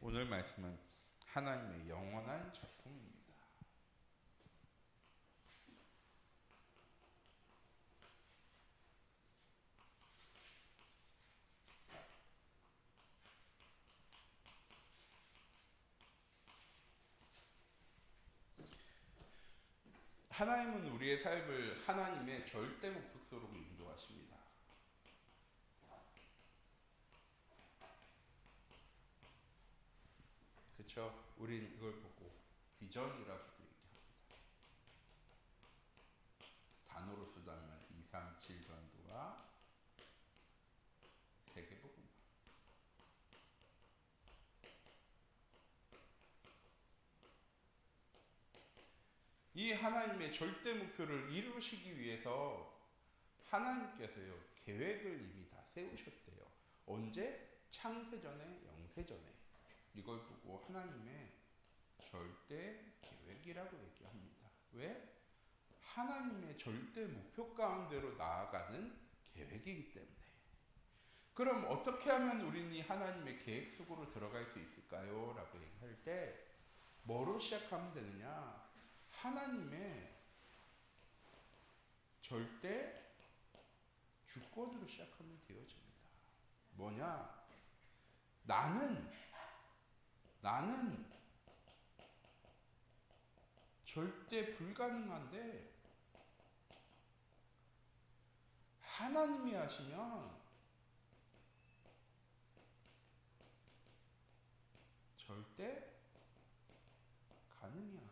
오늘 말씀은 하나님의 영원한 작품입니다. 하나님은 우리의 삶을 하나님의 절대 목적으로 인도하십니다. 그렇죠? 우린 이걸 보고 비전이라고도 얘기합니다. 단어로 쓰자면 237전도와 세계복음. 이 하나님의 절대 목표를 이루시기 위해서 하나님께서요 계획을 이미 다 세우셨대요. 언제? 창세전에 영세전에. 이걸 보고 하나님의 절대 계획이라고 얘기합니다. 왜? 하나님의 절대 목표 가운데로 나아가는 계획이기 때문에. 그럼 어떻게 하면 우리는 이 하나님의 계획 속으로 들어갈 수 있을까요? 라고 얘기할 때 뭐로 시작하면 되느냐? 하나님의 절대 주권으로 시작하면 되어집니다. 뭐냐? 나는 절대 불가능한데 하나님이 하시면 절대 가능이야.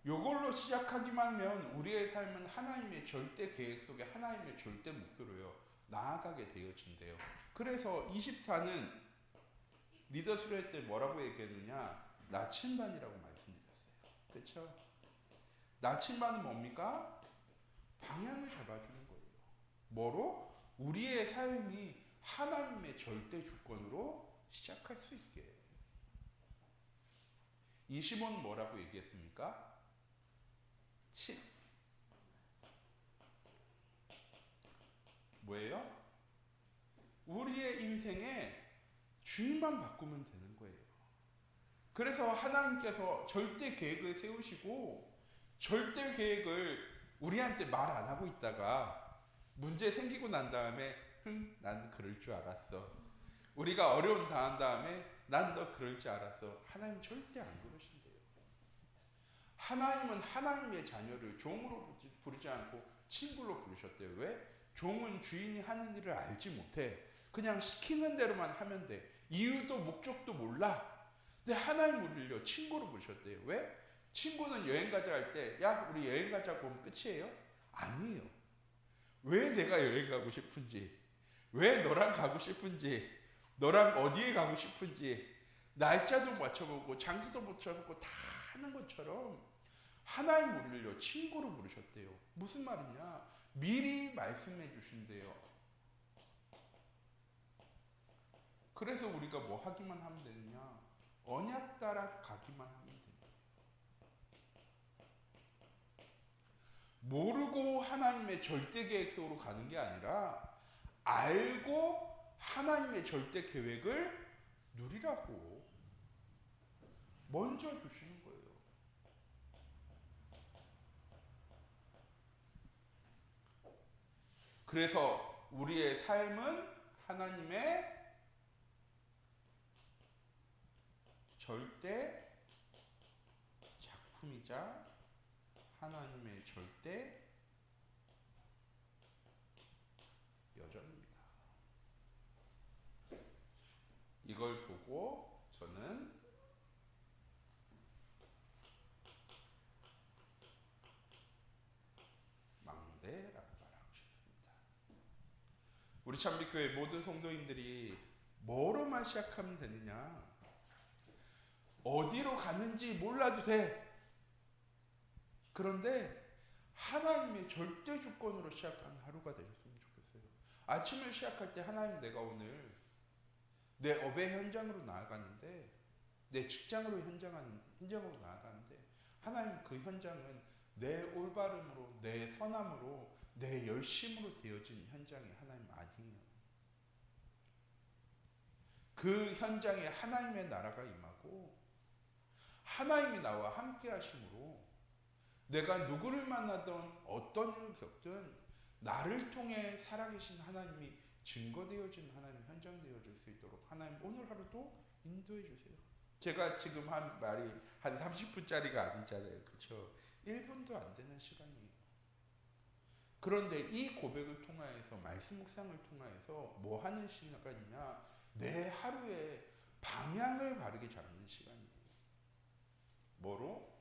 요걸로 시작하기만 하면 우리의 삶은 하나님의 절대 계획 속에 하나님의 절대 목표로요 나아가게 되어진대요. 그래서 24는 리더 수료회 때 뭐라고 얘기했느냐? 나침반이라고 말씀드렸어요. 그렇죠? 나침반은 뭡니까? 방향을 잡아주는 거예요. 뭐로? 우리의 삶이 하나님의 절대 주권으로 시작할 수 있게. 25는 뭐라고 얘기했습니까? 뭐예요? 우리의 인생에 주인만 바꾸면 되는 거예요. 그래서 하나님께서 절대 계획을 세우시고 절대 계획을 우리한테 말 안 하고 있다가 문제 생기고 난 다음에 난 그럴 줄 알았어. 우리가 어려움 당한 다음에 난 너 그럴 줄 알았어. 하나님 절대 안 그러신대요. 하나님은 하나님의 자녀를 종으로 부르지 않고 친구로 부르셨대요. 왜? 종은 주인이 하는 일을 알지 못해. 그냥 시키는 대로만 하면 돼. 이유도 목적도 몰라. 근데 하나님 우리를 친구로 부르셨대요. 왜? 친구는 여행 가자 할 때 야 우리 여행 가자고 하면 끝이에요? 아니에요. 왜 내가 여행 가고 싶은지, 왜 너랑 가고 싶은지, 너랑 어디에 가고 싶은지 날짜도 맞춰보고 장소도 맞춰보고 다 하는 것처럼 하나님 우리를 친구로 부르셨대요. 무슨 말이냐? 미리 말씀해 주신대요. 그래서 우리가 뭐 하기만 하면 되느냐? 언약 따라 가기만 하면 된대요. 모르고 하나님의 절대 계획 속으로 가는 게 아니라 알고 하나님의 절대 계획을 누리라고 먼저 주시는 거예요. 그래서 우리의 삶은 하나님의 절대 작품이자 하나님의 절대 여정입니다. 이걸 보고 저는 망대라고 말하고 싶습니다. 우리 참빛교회 모든 성도님들이 뭐로만 시작하면 되느냐? 어디로 가는지 몰라도 돼. 그런데 하나님의 절대 주권으로 시작하는 하루가 되셨으면 좋겠어요. 아침을 시작할 때 하나님 내가 오늘 내 업의 현장으로 나아가는데 내 직장으로 현장으로 나아가는데 하나님 그 현장은 내 올바름으로 내 선함으로 내 열심으로 되어진 현장이 하나님 아니에요. 그 현장에 하나님의 나라가 임하고 하나님이 나와 함께 하심으로 내가 누구를 만나든 어떤 일을 겪든 나를 통해 살아계신 하나님이 증거되어진 하나님 현장되어질 수 있도록 하나님 오늘 하루도 인도해 주세요. 제가 지금 한 말이 한 30분짜리가 아니잖아요. 그렇죠? 1분도 안 되는 시간이에요. 그런데 이 고백을 통하여서 말씀 묵상을 통하여서 뭐 하는 시간이냐? 내 하루의 방향을 바르게 잡는 시간이에요. 뭐로?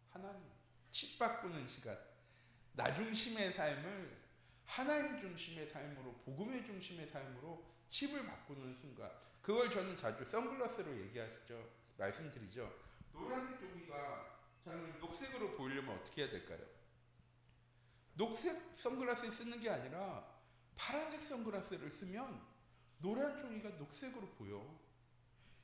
하나님. 칩 바꾸는 시간. 나 중심의 삶을 하나님 중심의 삶으로, 복음의 중심의 삶으로 칩을 바꾸는 순간. 그걸 저는 자주 선글라스로 얘기하시죠. 말씀드리죠. 노란색 종이가 저는 녹색으로 보이려면 어떻게 해야 될까요? 녹색 선글라스를 쓰는 게 아니라 파란색 선글라스를 쓰면 노란 종이가 녹색으로 보여.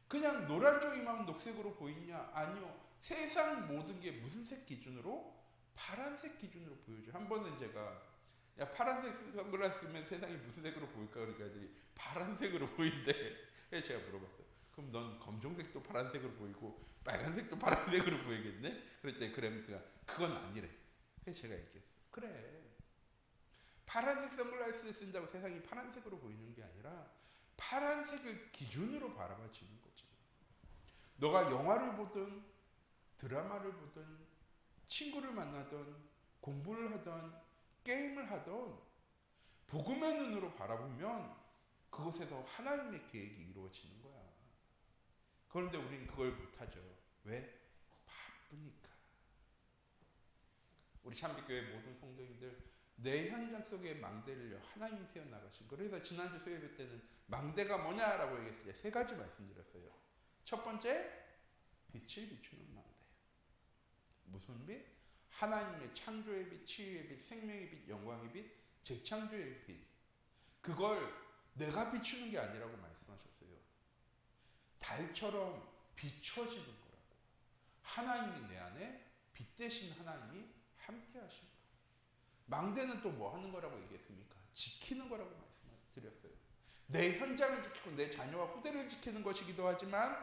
그냥 노란 종이만 녹색으로 보이냐? 아니요. 세상 모든 게 무슨 색 기준으로? 파란색 기준으로 보여줘. 한 번은 제가 야 파란색 선글라스 쓰면 세상이 무슨 색으로 보일까? 그러니까 애들이 파란색으로 보인대. 그래서 제가 물어봤어요. 그럼 넌 검정색도 파란색으로 보이고 빨간색도 파란색으로 보이겠네? 그랬더니 그래미트가 그건 아니래. 그래서 제가 얘기했어요. 그래. 파란색 선글라스를 쓴다고 세상이 파란색으로 보이는 게 아니라 파란색을 기준으로 바라봐지는 거지. 너가 영화를 보든 드라마를 보든 친구를 만나든 공부를 하든 게임을 하든 복음의 눈으로 바라보면 그곳에서 하나님의 계획이 이루어지는 거야. 그런데 우리는 그걸 못하죠. 왜? 바쁘니까. 우리 참빛교회 모든 성도님들 내 현장 속의 망대를 하나님이 세워나가신 거예요. 그래서 지난주 수요일 때는 망대가 뭐냐라고 얘기했을 때 세 가지 말씀드렸어요. 첫 번째, 빛을 비추는 망대. 무슨 빛? 하나님의 창조의 빛, 치유의 빛, 생명의 빛, 영광의 빛, 재창조의 빛. 그걸 내가 비추는 게 아니라고 말씀하셨어요. 달처럼 비춰지는 거라고. 하나님이 내 안에 빛 대신 하나님이 함께 하신 거. 망대는 또 뭐 하는 거라고 얘기했습니까? 지키는 거라고 말씀드렸어요. 내 현장을 지키고 내 자녀와 후대를 지키는 것이기도 하지만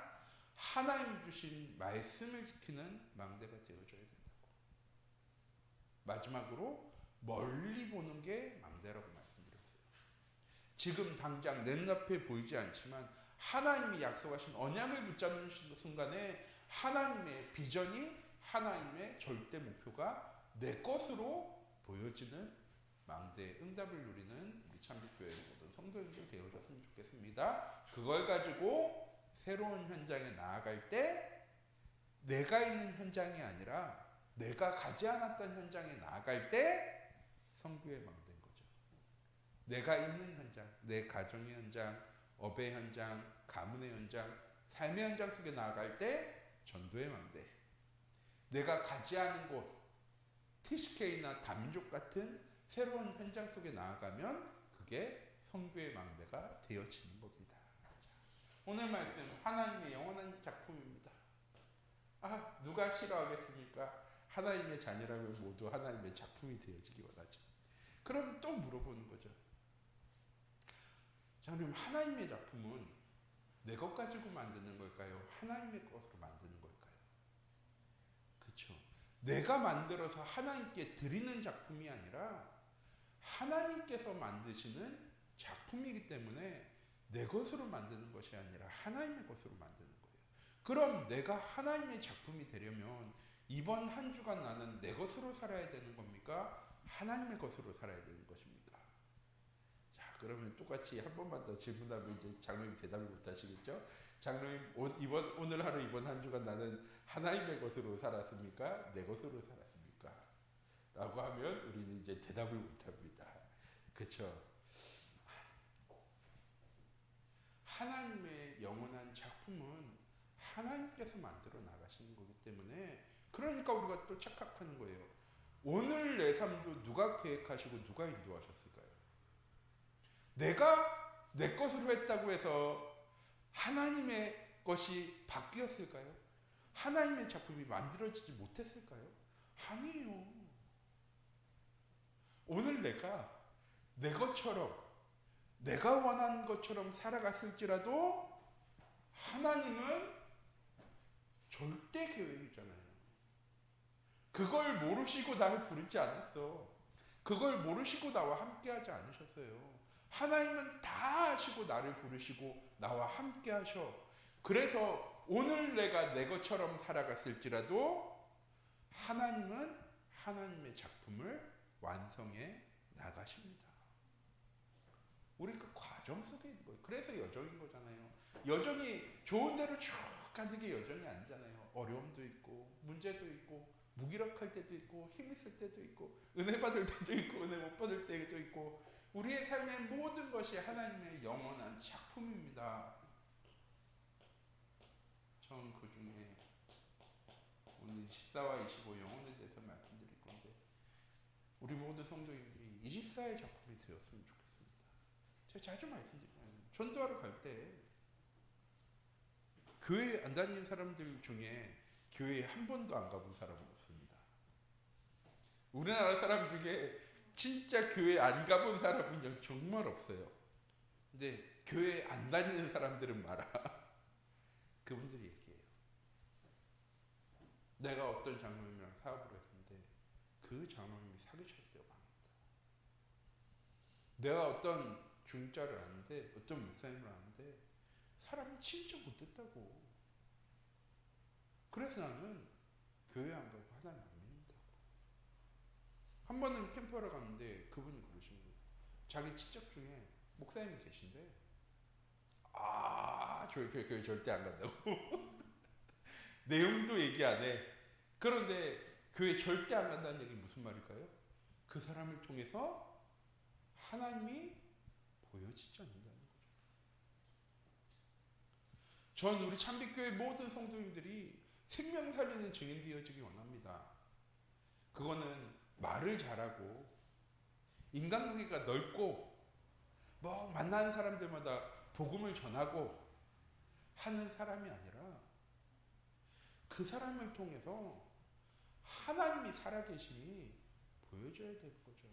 하나님 주신 말씀을 지키는 망대가 되어줘야 된다고. 마지막으로 멀리 보는 게 망대라고 말씀드렸어요. 지금 당장 내 눈앞에 보이지 않지만 하나님이 약속하신 언약을 붙잡는 순간에 하나님의 비전이 하나님의 절대 목표가 내 것으로 보여지는 망대의 응답을 누리는 우리 참빛교회 모든 성도님들 되어졌으면 좋겠습니다. 그걸 가지고 새로운 현장에 나아갈 때 내가 있는 현장이 아니라 내가 가지 않았던 현장에 나아갈 때 성부의 망대인 거죠. 내가 있는 현장, 내 가정의 현장, 업의 현장, 가문의 현장, 삶의 현장 속에 나아갈 때 전도의 망대. 내가 가지 않은 곳, TCK나 다민족 같은 새로운 현장 속에 나아가면 그게 성부의 망대가 되어지는 겁니다. 오늘 말씀 하나님의 영원한 작품입니다. 아, 누가 싫어하겠습니까? 하나님의 자녀라면 모두 하나님의 작품이 되어지기 원하죠. 그럼 또 물어보는 거죠. 자, 그럼 하나님의 작품은 내 것 가지고 만드는 걸까요? 하나님의 것으로 만드는 걸까요? 그렇죠. 내가 만들어서 하나님께 드리는 작품이 아니라 하나님께서 만드시는 작품이기 때문에 내 것으로 만드는 것이 아니라 하나님의 것으로 만드는 거예요. 그럼 내가 하나님의 작품이 되려면 이번 한 주간 나는 내 것으로 살아야 되는 겁니까? 하나님의 것으로 살아야 되는 것입니까? 자, 그러면 똑같이 한 번만 더 질문하면 이제 장로님 대답을 못 하시겠죠? 장로님, 오늘 하루 이번 한 주간 나는 하나님의 것으로 살았습니까? 내 것으로 살았습니까? 라고 하면 우리는 이제 대답을 못 합니다. 그렇죠? 하나님의 영원한 작품은 하나님께서 만들어 나가시는 거기 때문에 그러니까 우리가 또 착각하는 거예요. 오늘 내 삶도 누가 계획하시고 누가 인도하셨을까요? 내가 내 것으로 했다고 해서 하나님의 것이 바뀌었을까요? 하나님의 작품이 만들어지지 못했을까요? 아니에요. 오늘 내가 내 것처럼 내가 원하는 것처럼 살아갔을지라도 하나님은 절대 계획이잖아요. 그걸 모르시고 나를 부르지 않았어. 그걸 모르시고 나와 함께 하지 않으셨어요. 하나님은 다 아시고 나를 부르시고 나와 함께 하셔. 그래서 오늘 내가 내 것처럼 살아갔을지라도 하나님은 하나님의 작품을 완성해 나가십니다. 우리 그 과정 속에 있는 거예요. 그래서 여정인 거잖아요. 여정이 좋은 대로 쭉 가는 게 여정이 아니잖아요. 어려움도 있고 문제도 있고 무기력할 때도 있고 힘 있을 때도 있고 은혜 받을 때도 있고 은혜 못 받을 때도 있고 우리의 삶의 모든 것이 하나님의 영원한 작품입니다. 전 그 중에 오늘 24와 25 영혼에 대해서 말씀드릴 건데 우리 모든 성도님들이 24의 작품이 되었으면 좋겠습니다. 제가 자주 말씀드리잖아요. 전도하러 갈 때 교회 안 다니는 사람들 중에 교회에 한 번도 안 가본 사람은 없습니다. 우리나라 사람 중에 진짜 교회 안 가본 사람은 정말 없어요. 근데 교회 안 다니는 사람들은 많아. 그분들이 얘기해요. 내가 어떤 장로님이랑 사업을 했는데 그 장로님이 사기쳤어요. 내가 어떤 중자를 아는데 어떤 목사님을 아는데 사람이 진짜 못됐다고. 그래서 나는 교회 안 가고 하나님 안 믿는다고. 한 번은 캠프하러 갔는데 그분이 그러시는 거예요. 자기 친척 중에 목사님이 계신데 교회 절대 안 간다고. 내용도 얘기 안 해. 그런데 교회 절대 안 간다는 얘기는 무슨 말일까요? 그 사람을 통해서 하나님이 보여지지 않는다는 거죠. 전 우리 참빛교회 모든 성도님들이 생명 살리는 증인 되어지기 원합니다. 그거는 말을 잘하고 인간관계가 넓고 뭐 만나는 사람들마다 복음을 전하고 하는 사람이 아니라 그 사람을 통해서 하나님이 살아계심이 보여줘야 되는 거죠.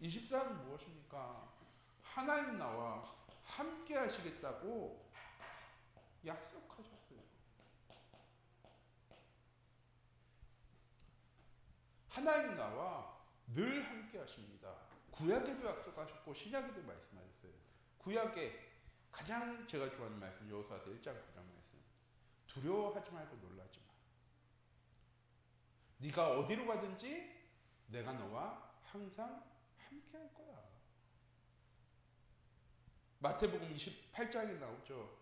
24는 무엇입니까? 하나님 나와 함께 하시겠다고 약속하셨어요. 하나님 나와 늘 함께 하십니다. 구약에도 약속하셨고 신약에도 말씀하셨어요. 구약에 가장 제가 좋아하는 말씀 여호수아서 1장 9장 말씀. 두려워하지 말고 놀라지 마. 네가 어디로 가든지 내가 너와 항상 함께 할 거야. 마태복음 28장에 나오죠.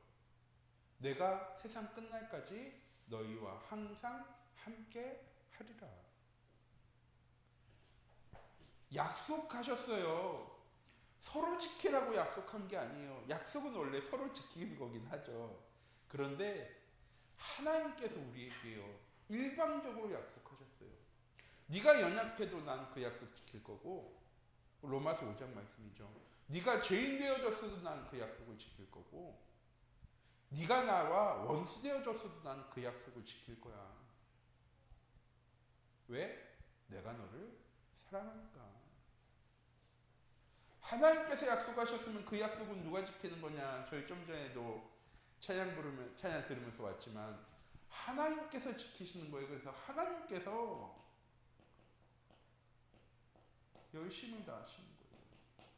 내가 세상 끝날까지 너희와 항상 함께 하리라. 약속하셨어요. 서로 지키라고 약속한 게 아니에요. 약속은 원래 서로 지키는 거긴 하죠. 그런데 하나님께서 우리에게요 일방적으로 약속하셨어요. 네가 연약해도 난 그 약속 지킬 거고, 로마서 5장 말씀이죠. 네가 죄인 되어졌어도 난 그 약속을 지킬 거고, 네가 나와 원수 되어졌어도 난 그 약속을 지킬 거야. 왜? 내가 너를 사랑하니까. 하나님께서 약속하셨으면 그 약속은 누가 지키는 거냐? 저희 좀 전에도 찬양 들으면서 왔지만 하나님께서 지키시는 거예요. 그래서 하나님께서 열심을 다하시는 거예요.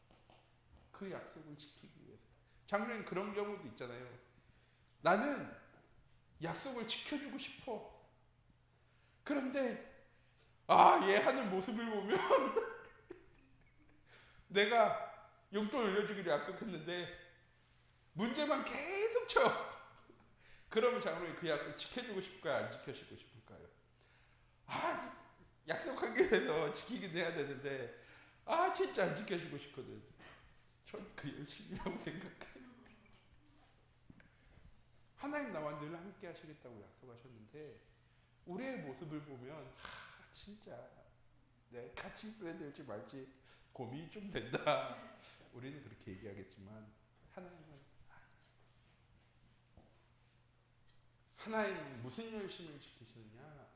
그 약속을 지키기 위해서. 장로님 그런 경우도 있잖아요. 나는 약속을 지켜주고 싶어. 그런데 얘 하는 모습을 보면 내가 용돈 올려주기로 약속했는데 문제만 계속 쳐. 그러면 장로님 그 약속 지켜주고 싶을까요? 안 지켜주고 싶을까요? 약속한 게 돼서 지키긴 해야 되는데 진짜 안 지켜주고 싶거든. 전 그 열심이라고 생각해요. 하나님 나와 늘 함께 하시겠다고 약속하셨는데 우리의 모습을 보면 진짜 내가 같이 있어야 될지 말지 고민이 좀 된다. 우리는 그렇게 얘기하겠지만 하나님은 무슨 열심을 지키시느냐?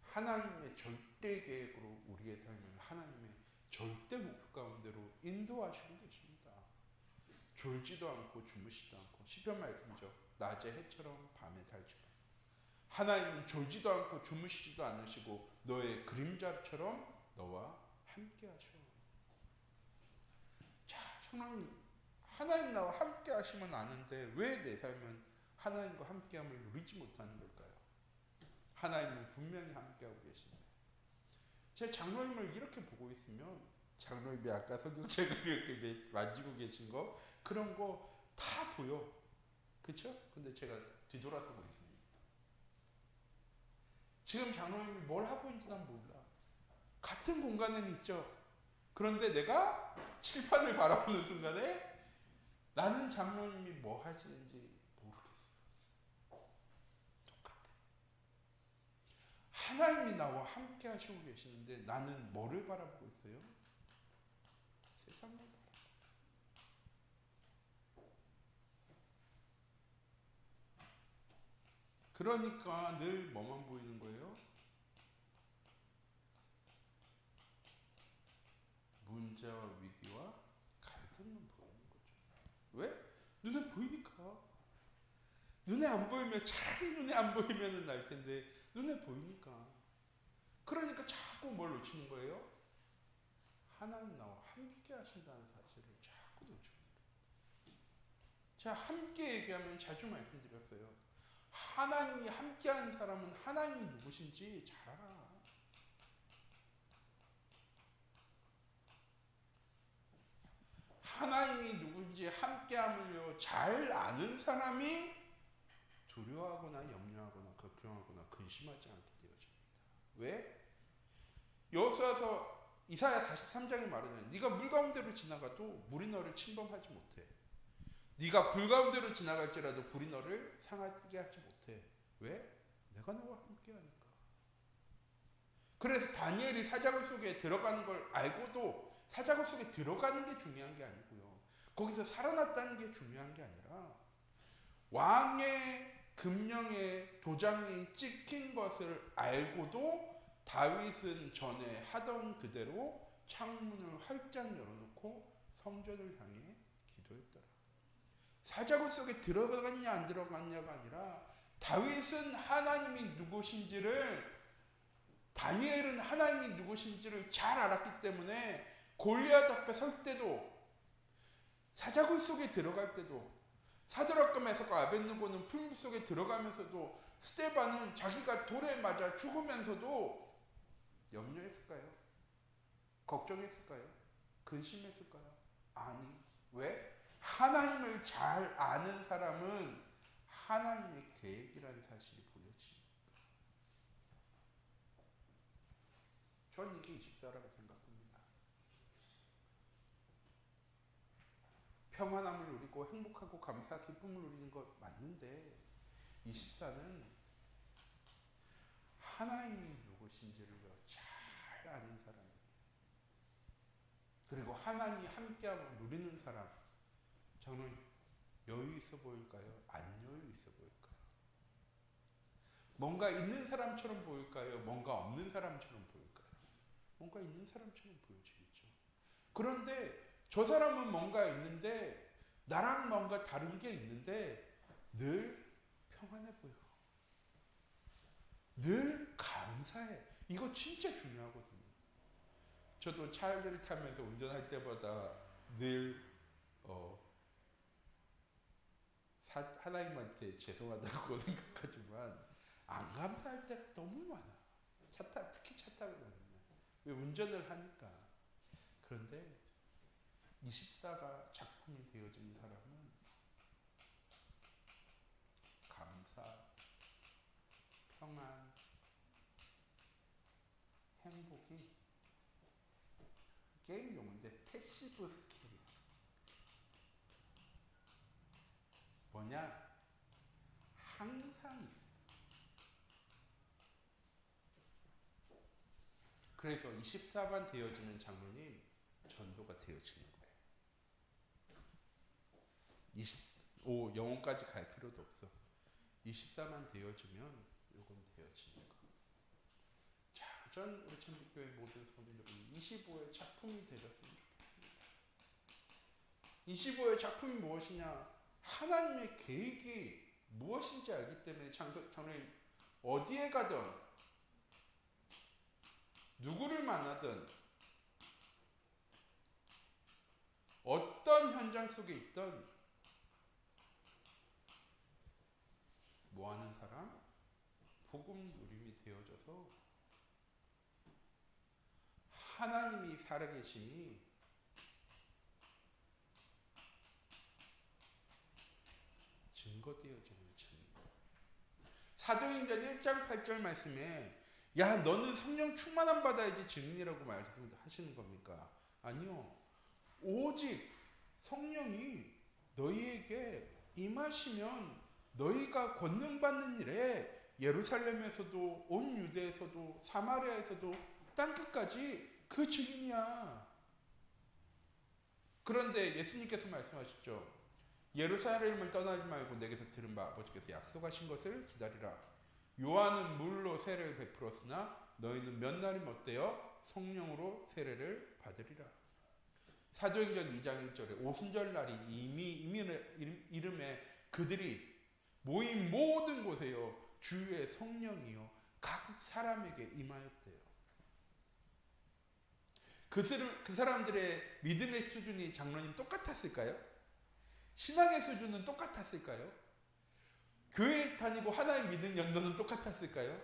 하나님의 절대 계획으로 우리의 삶을 하나님의 절대 목표 가운데로 인도하시고 계십니다. 졸지도 않고 주무시지도 않고 시편 말씀이죠. 낮에 해처럼 밤에 달처럼. 하나님은 졸지도 않고 주무시지도 않으시고 너의 그림자처럼 너와 함께 하셔. 자, 하나님 나와 함께 하시면 아는데 왜 내 삶은 하나님과 함께함을 누리지 못하는 걸까요? 하나님은 분명히 함께하고 계신데 제 장로님을 이렇게 보고 있으면 장로님이 아까 성경책을 이렇게 만지고 계신 거 그런 거 다 보여. 그쵸? 근데 제가 뒤돌아서고 있습니다. 지금 장로님이 뭘 하고 있는지 난 몰라. 같은 공간에는 있죠. 그런데 내가 칠판을 바라보는 순간에 나는 장로님이 뭐 하시는지 모르겠어. 똑같아. 하나님이 나와 함께 하시고 계시는데 나는 뭐를 바라보고 있어요? 세상을. 그러니까 늘 뭐만 보이는 거예요? 문제와 위기와 갈등만 보이는 거죠. 왜? 눈에 보이니까. 눈에 안 보이면 차라리 눈에 안 보이면 날 텐데 눈에 보이니까. 그러니까 자꾸 뭘 놓치는 거예요? 하나님 나와 함께 하신다는 사실을 자꾸 놓치는 거예요. 제가 함께 얘기하면 자주 말씀드렸어요. 하나님이 함께하는 사람은 하나님이 누구신지 잘 알아. 하나님이 누군지 함께함을요 잘 아는 사람이 두려워하거나 염려하거나 걱정하거나 근심하지 않게 되어집니다. 왜? 여호수아서 이사야 43장에 말하면 네가 물 가운데로 지나가도 물이 너를 침범하지 못해. 네가 불 가운데로 지나갈지라도 불이 너를 상하게 하지 못해. 왜? 내가 너와 함께하니까. 그래서 다니엘이 사자굴 속에 들어가는 걸 알고도 사자굴 속에 들어가는 게 중요한 게 아니고요. 거기서 살아났다는 게 중요한 게 아니라 왕의 금령의 도장이 찍힌 것을 알고도 다윗은 전에 하던 그대로 창문을 활짝 열어놓고 성전을 향해 기도했더라. 사자굴 속에 들어갔냐 안 들어갔냐가 아니라 다윗은 하나님이 누구신지를 다니엘은 하나님이 누구신지를 잘 알았기 때문에 골리앗 앞에 설 때도 사자굴 속에 들어갈 때도 사드락과 메삭과 아벳느고는 풀무 속에 들어가면서도 스데반은 자기가 돌에 맞아 죽으면서도 염려했을까요? 걱정했을까요? 근심했을까요? 아니. 왜? 하나님을 잘 아는 사람은 하나님의 계획이라는 사실이 보여집니다. 전 이게 24라고 생각합니다. 평안함을 누리고 행복하고 감사, 기쁨을 누리는 것 맞는데 24는 하나님이 누구신지를 잘 아는 사람이에요. 그리고 하나님이 함께함을 누리는 사람. 저는 여유 있어 보일까요? 안 여유 있어 보일까요? 뭔가 있는 사람처럼 보일까요? 뭔가 없는 사람처럼 보일까요? 뭔가 있는 사람처럼 보여지겠죠. 그런데 저 사람은 뭔가 있는데 나랑 뭔가 다른 게 있는데 늘 평안해 보여. 늘 감사해. 이거 진짜 중요하거든요. 저도 차를 타면서 운전할 때마다 늘 하나님한테 죄송하다고 생각하지만 안 감사할 때가 너무 많아. 특히 차 타고 다니면. 왜 운전을 하니까. 그런데 24가 작품이 되어진 사람은 감사, 평안, 행복이 게임 용어인데 패시브 스킬이야. 뭐냐? 항상. 그래서 24반 되어지는 장로님 전도가 되어지는 거예요. 25 영혼까지 갈 필요도 없어. 24만 되어지면 요건 되어지는 거. 자, 전 우리 천빛교회 모든 성도들 25의 작품이 되셨으면 좋겠습니다. 25의 작품이 무엇이냐? 하나님의 계획이 무엇인지 알기 때문에 장로님 어디에 가든 누구를 만나든 어떤 현장 속에 있든 뭐하는 사람? 복음 누림이 되어져서 하나님이 살아계심이 증거되어지는 증거. 사도행전 1장 8절 말씀에 야 너는 성령 충만함 받아야지 증인이라고 말하시는 겁니까? 아니요. 오직 성령이 너희에게 임하시면 너희가 권능받는 일에 예루살렘에서도 온 유대에서도 사마리아에서도 땅끝까지 그 증인이야. 그런데 예수님께서 말씀하셨죠. 예루살렘을 떠나지 말고 내게서 들은 바 아버지께서 약속하신 것을 기다리라. 요한은 물로 세례를 베풀었으나 너희는 몇 날이 못되어 성령으로 세례를 받으리라. 사도행전 2장 1절에 오순절날이 이미 이름에 그들이 모인 모든 곳에요 주의 성령이요 각 사람에게 임하였대요. 그 사람들의 믿음의 수준이 장로님 똑같았을까요? 신앙의 수준은 똑같았을까요? 교회 다니고 하나님 믿는 연도는 똑같았을까요?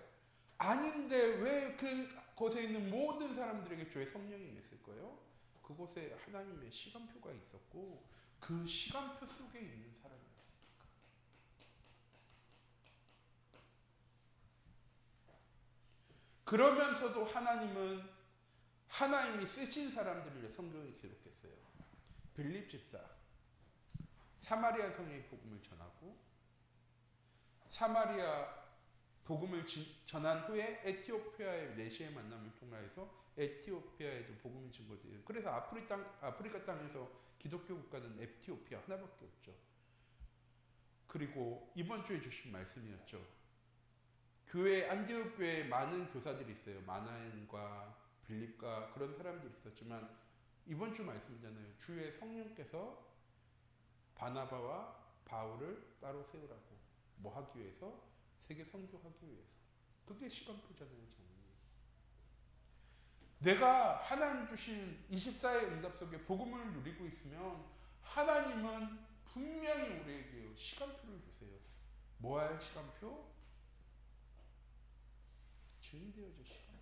아닌데 왜 그곳에 있는 모든 사람들에게 주의 성령이 임했을까요? 그곳에 하나님의 시간표가 있었고 그 시간표 속에 있는 사람이었습니다. 그러면서도 하나님이 쓰신 사람들을 성경에 기록했어요. 빌립 집사 사마리아 성에 복음을 전하고 사마리아 복음을 전한 후에 에티오피아의 내시의 만남을 통하여서 에티오피아에도 복음이 증거돼요. 그래서 아프리카 땅에서 기독교 국가는 에티오피아 하나밖에 없죠. 그리고 이번 주에 주신 말씀이었죠. 교회 안디옥 교회에 많은 교사들이 있어요. 마나엔과 빌립과 그런 사람들이 있었지만 이번 주 말씀이잖아요. 주의 성령께서 바나바와 바울을 따로 세우라고. 뭐 하기 위해서? 세계 선교하기 위해서. 그게 시간표잖아요. 장로님. 내가 하나님 주신 24의 응답 속에 복음을 누리고 있으면 하나님은 분명히 우리에게 시간표를 주세요. 뭐 할 시간표? 증인되어질 시간표.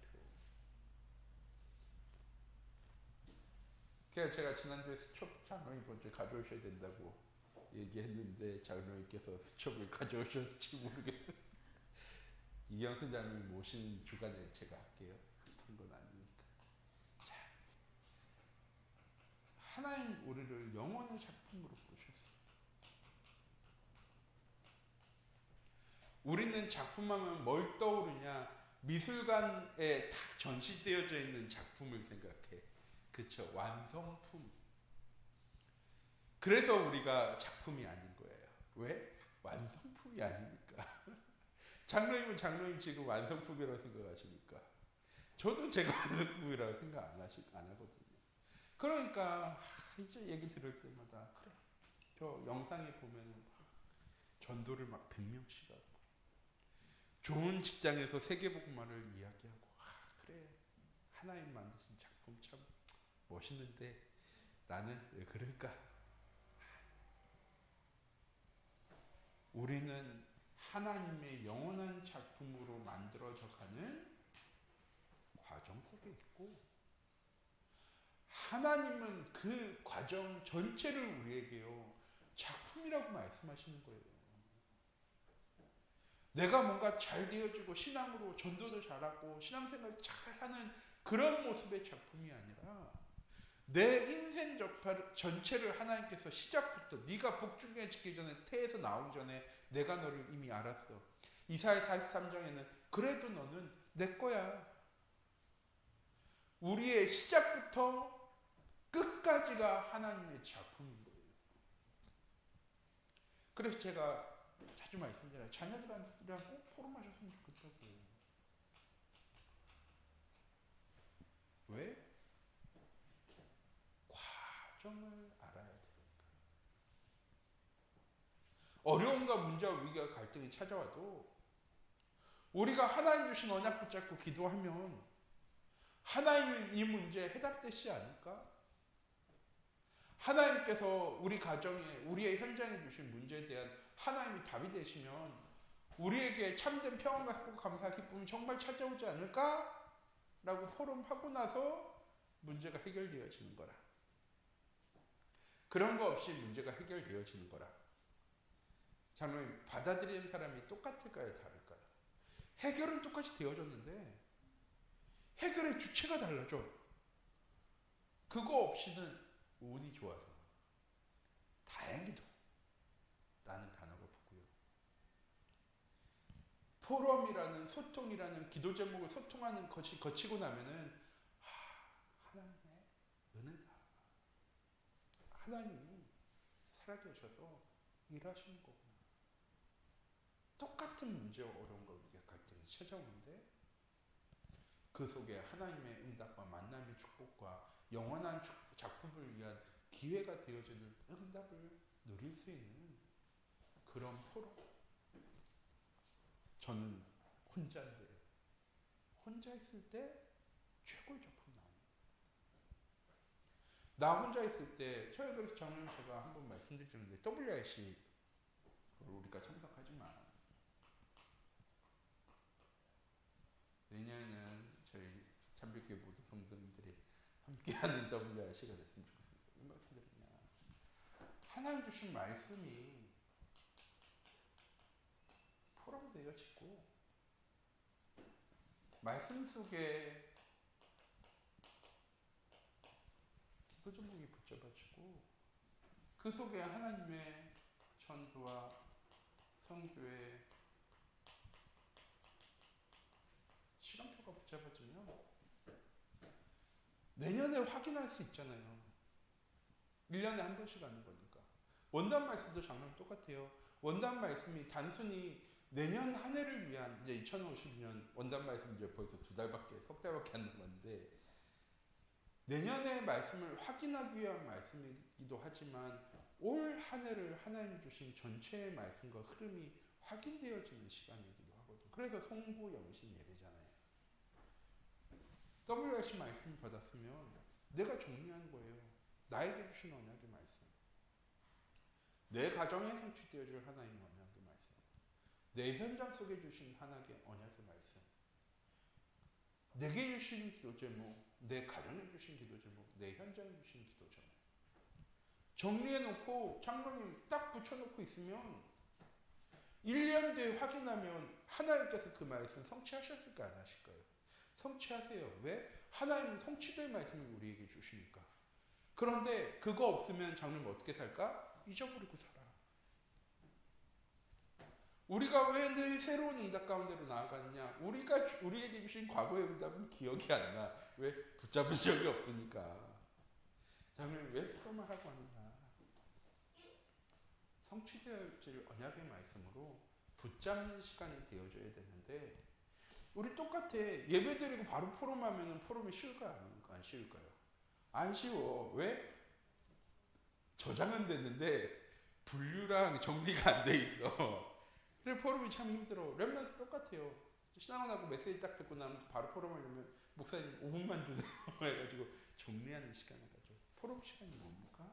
제가 지난주에 수첩 장로님 번째 가져오셔야 된다고 얘기했는데 장로님께서 수첩을 가져오셨을지 모르겠어요. 이영순 장로님 모신 주간에 제가 할게요. 그런 건 아니니까. 자, 하나님 우리를 영원의 작품으로 부르셨어요. 우리는 작품하면 뭘 떠오르냐? 미술관에 다 전시되어져 있는 작품을 생각해. 그쵸? 완성품. 그래서 우리가 작품이 아닌 거예요. 왜? 완성품이 아니니까. 장로님은 장로님 지금 완성품이라고 생각하십니까? 저도 제가 완성품이라고 생각 안 하거든요. 그러니까 이제 얘기 들을 때마다 그래. 저 영상에 보면 전도를 막 100명씩 하고 좋은 직장에서 세계복음화를 이야기하고 그래. 하나님 만드신 작품 참 멋있는데 나는 왜 그럴까? 우리는 하나님의 영원한 작품으로 만들어져 가는 과정 속에 있고 하나님은 그 과정 전체를 우리에게요 작품이라고 말씀하시는 거예요. 내가 뭔가 잘 되어지고 신앙으로 전도도 잘하고 신앙생활 잘하는 그런 모습의 작품이 아니라 내 인생 전체를 하나님께서 시작부터 네가 복중해지기 전에 태에서 나오기 전에 내가 너를 이미 알았어. 이사야 43장에는 그래도 너는 내 거야. 우리의 시작부터 끝까지가 하나님의 작품인 거예요. 그래서 제가 자주 말씀드려요. 자녀들이랑 꼭 포럼하셨으면 좋겠다고요. 왜? 과정을 알아야 되니까. 어려움과 문제와 위기와 갈등이 찾아와도 우리가 하나님 주신 언약 붙잡고 기도하면 하나님이 이 문제에 해답되시지 않을까? 하나님께서 우리 가정에, 우리의 현장에 주신 문제에 대한 하나님이 답이 되시면 우리에게 참된 평안과 행복, 감사, 기쁨이 정말 찾아오지 않을까? 라고 포럼하고 나서 문제가 해결되어지는 거라. 그런 거 없이 문제가 해결되어지는 거라. 장로님, 받아들이는 사람이 똑같을까요? 다를까요? 해결은 똑같이 되어졌는데 해결의 주체가 달라져. 그거 없이는 운이 좋아서 다행히도 라는 단어가 붙고요. 포럼이라는 소통이라는 기도 제목을 소통하는 것이 거치고 나면은 하나님의 은혜다. 하나님이 살아계셔서 일하시는 거구나. 똑같은 문제와 어려움과 우리가 갈등이 찾아오는데 그 속에 하나님의 응답과 만남의 축복과 영원한 작품을 위한 기회가 되어지는 응답을 누릴 수 있는 그런 포럼. 저는 혼자인데 혼자 있을 때 최고의 작품 나옵니다. 나 혼자 있을 때 저희 그래서 장로님 제가 한번 말씀드리는데 WRC 우리가 참석하지만 내년에는 저희 참빛교회 모든 성도님들이 함께하는 WRC가 됐으면 좋겠습니다. 왜 말씀드리냐? 하나님 주신 말씀이 포럼되어지고 말씀 속에 기도 제목이 붙잡아지고 그 속에 하나님의 전도와 선교의 시간표가 붙잡아지면 내년에 확인할 수 있잖아요. 1년에 한 번씩 하는 거니까. 원단 말씀도 장면 똑같아요. 원단 말씀이 단순히 내년 한 해를 위한 이제 2050년 원단 말씀 이제 벌써 석 달밖에 안 남았는데 내년의 말씀을 확인하기 위한 말씀이기도 하지만 올 한 해를 하나님 주신 전체의 말씀과 흐름이 확인되어지는 시간이기도 하거든요. 그래서 송부 영신 예배잖아요. WRC 말씀 받았으면 내가 정리하는 거예요. 나에게 주신 언약의 말씀. 내 가정에 성취되어질 하나님의 언약의 말씀. 내 현장 속에 주신 하나님의 언약의 말씀. 내게 주신 기도 제목, 내 가정에 주신 기도 제목, 내 현장에 주신 기도 제목. 정리해놓고 장로님 딱 붙여놓고 있으면 1년 뒤에 확인하면 하나님께서 그 말씀 성취하셨을까 안 하실까요? 성취하세요. 왜? 하나님은 성취될 말씀을 우리에게 주시니까. 그런데 그거 없으면 장로님 어떻게 살까? 잊어버리고 살아. 우리가 왜 늘 새로운 응답 가운데로 나아가느냐? 우리에게 주신 과거의 응답은 기억이 안 나. 왜? 붙잡은 적이 없으니까. 장로님 왜 포럼을 하고 하느냐? 성취될 언약의 말씀으로 붙잡는 시간이 되어져야 되는데 우리 똑같아. 예배드리고 바로 포럼하면 포럼이 쉬울까요? 안 쉬울까요? 안 쉬워. 왜? 저장은 됐는데 분류랑 정리가 안 돼 있어. 그래 포럼이 참 힘들어. 렘넌트 똑같아요. 신앙원하고 메시지 딱 듣고 나면 바로 포럼 하려면 목사님 5분만 주세요 해가지고 정리하는 시간을 가져. 포럼 시간이 뭡니까?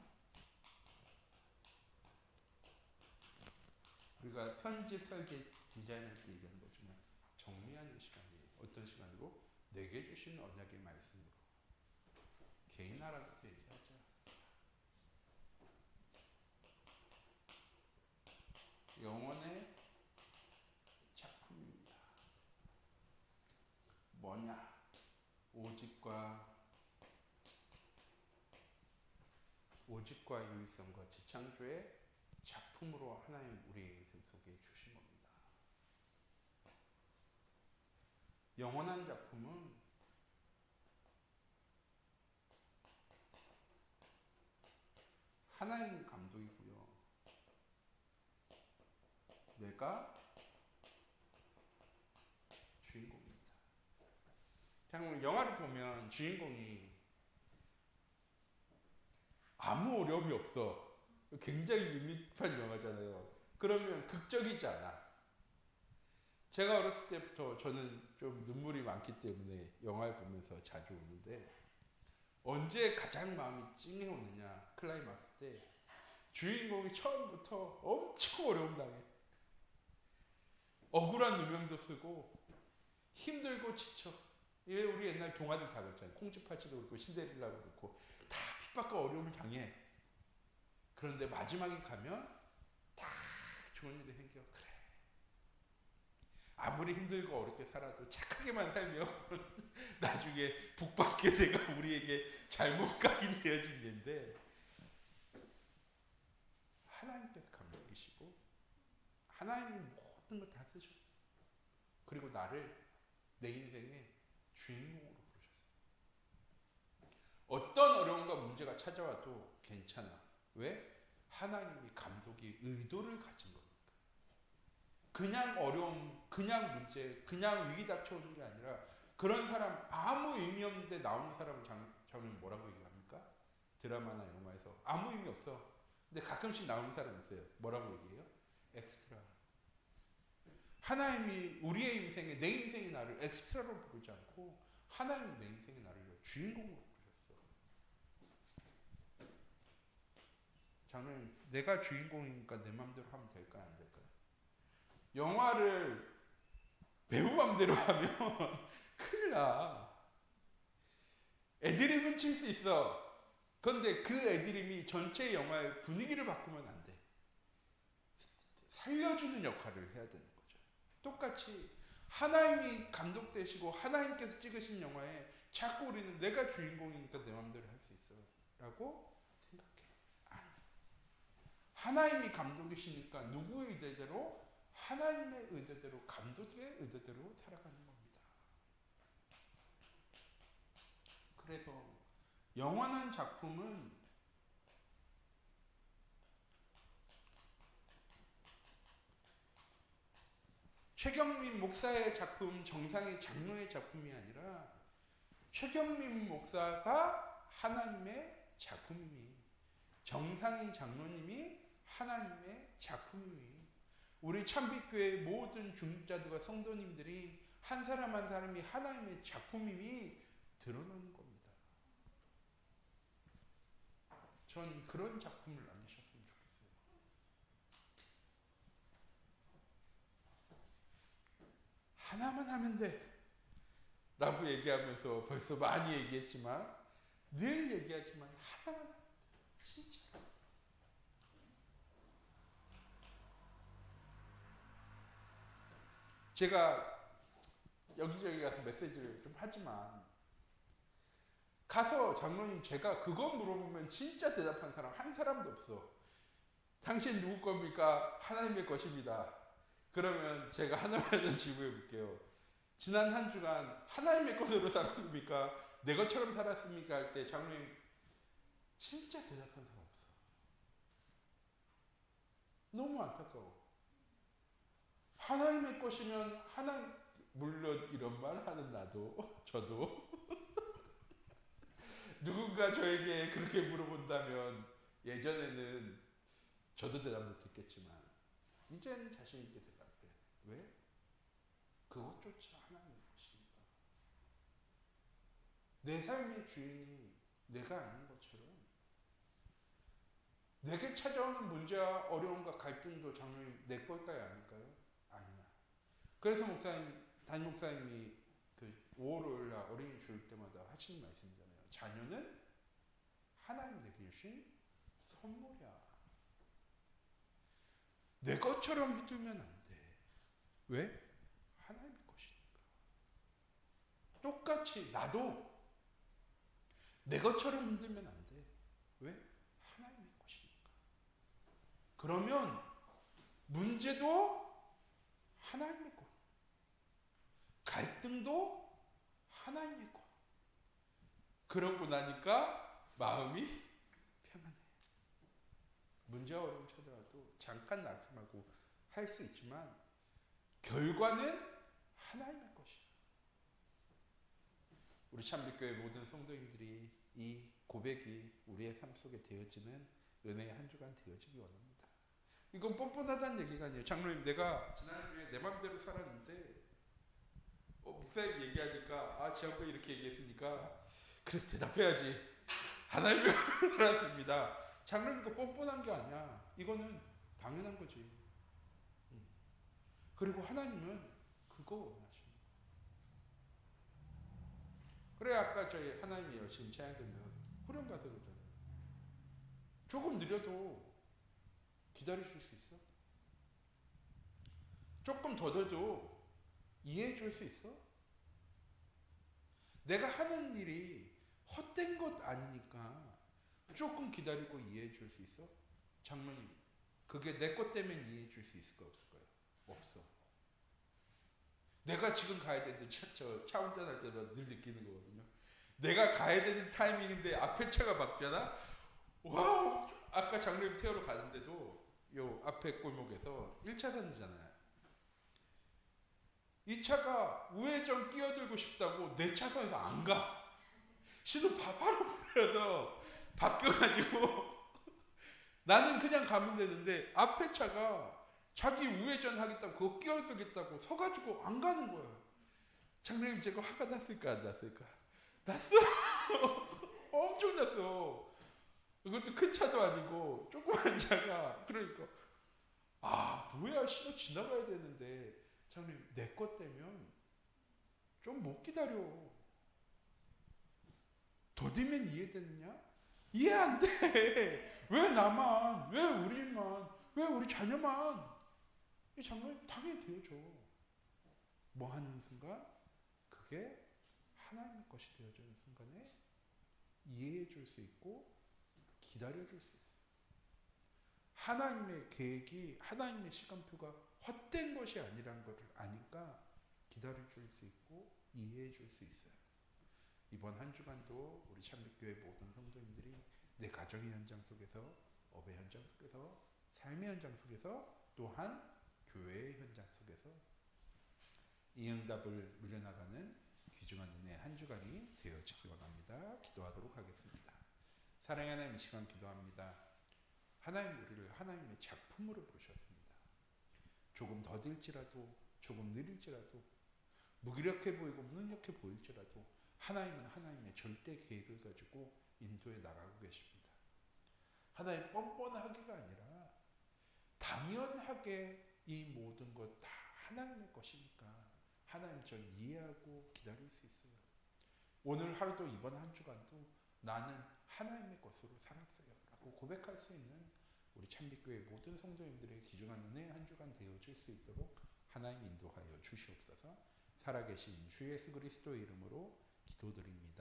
우리가 편집, 설계, 디자인할 때 얘기하는 거지만 정리하는 시간이에요. 어떤 시간으로? 내게 주신 언약의 말씀으로. 개인하라고 얘기하죠. 영혼의 작품입니다. 뭐냐? 오직과 유의성과 지창조의 작품으로 하나님 우리 인생 속에 주신 겁니다. 영원한 작품은 하나님 감독이고요. 내가 주인공입니다. 그냥 영화를 보면 주인공이 아무 어려움이 없어. 굉장히 밋밋한 영화잖아요. 그러면 극적이지 않아. 제가 어렸을 때부터 저는 좀 눈물이 많기 때문에 영화를 보면서 자주 우는데 언제 가장 마음이 찡해오느냐 클라이막스 때 주인공이 처음부터 엄청 어려움 당해. 억울한 누명도 쓰고 힘들고 지쳐. 예, 우리 옛날 동화들 다 그랬잖아요. 콩쥐팔찌도 그렇고 신데렐라도 그렇고 다 핍박과 어려움을 당해. 그런데 마지막에 가면 다 좋은 일이 생겨. 그래. 아무리 힘들고 어렵게 살아도 착하게만 살면 나중에 복받게 내가 우리에게 잘못 가긴 되어진 일인데 하나님께서 감독이시고 하나님이 모든 걸 다 쓰셨어요. 그리고 나를 내 인생의 주인공으로 부르셨어요. 어떤 어려움과 문제가 찾아와도 괜찮아. 왜? 하나님이 감독이 의도를 가진 겁니다. 그냥 어려움, 그냥 문제, 그냥 위기 닥쳐오는 게 아니라 그런 사람 아무 의미 없는데 나오는 사람을 저는 뭐라고 얘기합니까? 드라마나 영화에서 아무 의미 없어. 근데 가끔씩 나오는 사람 있어요. 뭐라고 얘기해요? 엑스트라. 하나님이 우리의 인생에 내 인생의 나를 엑스트라로 부르지 않고 하나님이 내 인생의 나를 주인공으로 부르셨어. 저는 내가 주인공이니까 내 맘대로 하면 될까요? 안 될까요? 영화를 배우 맘대로 하면 큰일 나. 애드립은 칠 수 있어. 그런데 그 애드립이 전체 영화의 분위기를 바꾸면 안 돼. 살려주는 역할을 해야 되는 거죠. 똑같이 하나님이 감독되시고 하나님께서 찍으신 영화에 자꾸 우리는 내가 주인공이니까 내 마음대로 할 수 있어 라고 생각해. 아니. 하나님이 감독이시니까 누구의 의대대로? 하나님의 의대대로, 감독의 의대대로 살아가는 겁니다. 그래서 영원한 작품은 최경민 목사의 작품, 정상의 장로의 작품이 아니라 최경민 목사가 하나님의 작품이니 정상의 장로님이 하나님의 작품이니 우리 참빛교회 모든 중직자들과 성도님들이 한 사람 한 사람이 하나님의 작품임이 드러나는 겁니다. 전 그런 작품을 남기셨으면 좋겠어요. 하나만 하면 돼 라고 얘기하면서 벌써 많이 얘기했지만 늘 얘기하지만 하나만 하면 돼. 진짜 제가 여기저기 가서 메시지를 좀 하지만 가서 장로님 제가 그거 물어보면 진짜 대답한 사람 한 사람도 없어. 당신 누구 겁니까? 하나님의 것입니다. 그러면 제가 하나만 질문해 볼게요. 지난 한 주간 하나님의 것으로 살았습니까? 내 것처럼 살았습니까? 할 때 장로님 진짜 대답한 사람 없어. 너무 안타까워. 하나님의 것이면 하나님, 물론 이런 말 하는 나도 저도 누군가 저에게 그렇게 물어본다면 예전에는 저도 대답 못했겠지만 이제는 자신 있게 대답해. 왜? 그것조차 하나님의 것이니까. 내 삶의 주인이 내가 아닌 것처럼 내게 찾아오는 문제와 어려움과 갈등도 장로님 내 걸까요? 아닐까요? 아니야. 그래서 목사님, 담임 목사님이 그 5월 어린이 주일 때마다 하시는 말씀이잖아요. 자녀는 하나님 내게 주신 선물이야. 내 것처럼 휘두르면 안 돼. 왜? 하나님의 것이니까. 똑같이 나도 내 것처럼 흔들면 안 돼. 왜? 하나님의 것이니까. 그러면 문제도 하나님의 것. 갈등도 하나님의 것. 그러고 나니까 마음이 편안해. 문제와 어려움 찾아와도 잠깐 낙심하고 할 수 있지만 결과는 하나님의 것이야. 우리 참빛교회 모든 성도님들이 이 고백이 우리의 삶 속에 되어지는 은혜의 한 주간 되어지기 원합니다. 이건 뻔뻔하다는 얘기가 아니에요. 장로님, 내가 지난주에 내 맘대로 살았는데 목사님 얘기하니까 지난번에 이렇게 얘기했으니까 그래 대답해야지. 하나님의 살았습니다. 장로님, 이거 뻔뻔한 게 아니야. 이거는 당연한 거지. 그리고 하나님은 그거 원하십니다. 그래 아까 저희 하나님이 열심히 찬양되면 후렴 가서 그러잖아요. 조금 느려도 기다려줄 수 있어? 조금 더뎌도 이해해 줄 수 있어? 내가 하는 일이 헛된 것 아니니까 조금 기다리고 이해해 줄 수 있어? 장로님, 그게 내 것 때문에 이해해 줄 수 있을까 없을까요? 없어. 내가 지금 가야 되는데 차 운전할 때마다 늘 느끼는 거거든요. 내가 가야 되는 타이밍인데 앞에 차가 막잖아? 와우! 아까 장로님 태우러 가는데도 요 앞에 골목에서 1차선이잖아요. 이 차가 우회전 끼어들고 싶다고 내 차선에서 안 가. 신호 바로 불려서 바뀌어가지고 나는 그냥 가면 되는데 앞에 차가 자기 우회전 하겠다고 그거 끼어들겠다고 서가지고 안 가는 거예요. 장로님, 제가 화가 났을까 안 났을까? 났어. 엄청 났어. 이것도 큰 차도 아니고 조그만 차가. 그러니까 뭐야, 신호 지나가야 되는데 장로님, 내 것 되면 좀 못 기다려. 더디면 이해되느냐? 이해 안 돼. 왜 나만, 왜 우리만, 왜 우리 자녀만? 이 장로님 당연히 되어줘. 뭐 하는 순간 그게 하나님의 것이 되어지는 순간에 이해해 줄 수 있고 기다려 줄 수 있어요. 하나님의 계획이, 하나님의 시간표가 헛된 것이 아니란 것을 아니까 기다려 줄 수 있고 이해해 줄 수 있어요. 이번 한 주간도 우리 참빛교회 모든 성도님들이 내 가정의 현장 속에서, 업의 현장 속에서, 삶의 현장 속에서, 또한 교회의 현장 속에서 이 응답을 누려나가는 귀중한 은혜의 한 주간이 되어지기 원합니다. 기도하도록 하겠습니다. 사랑의 하나님, 이 시간 기도합니다. 하나님, 우리를 하나님의 작품으로 부르셨습니다. 조금 더딜지라도, 조금 느릴지라도, 무기력해 보이고 무능력해 보일지라도 하나님은 하나님의 절대 계획을 가지고 인도해 나가고 계십니다. 하나님, 뻔뻔하게가 아니라 당연하게 이 모든 것 다 하나님의 것이니까 하나님, 전 이해하고 기다릴 수 있어요. 오늘 하루도, 이번 한 주간도 나는 하나님의 것으로 살았어요 라고 고백할 수 있는 우리 참빛교회 모든 성도님들의 귀중한 은혜의 한 주간 되어질 수 있도록 하나님 인도하여 주시옵소서. 살아계신 주 예수 그리스도의 이름으로 기도드립니다.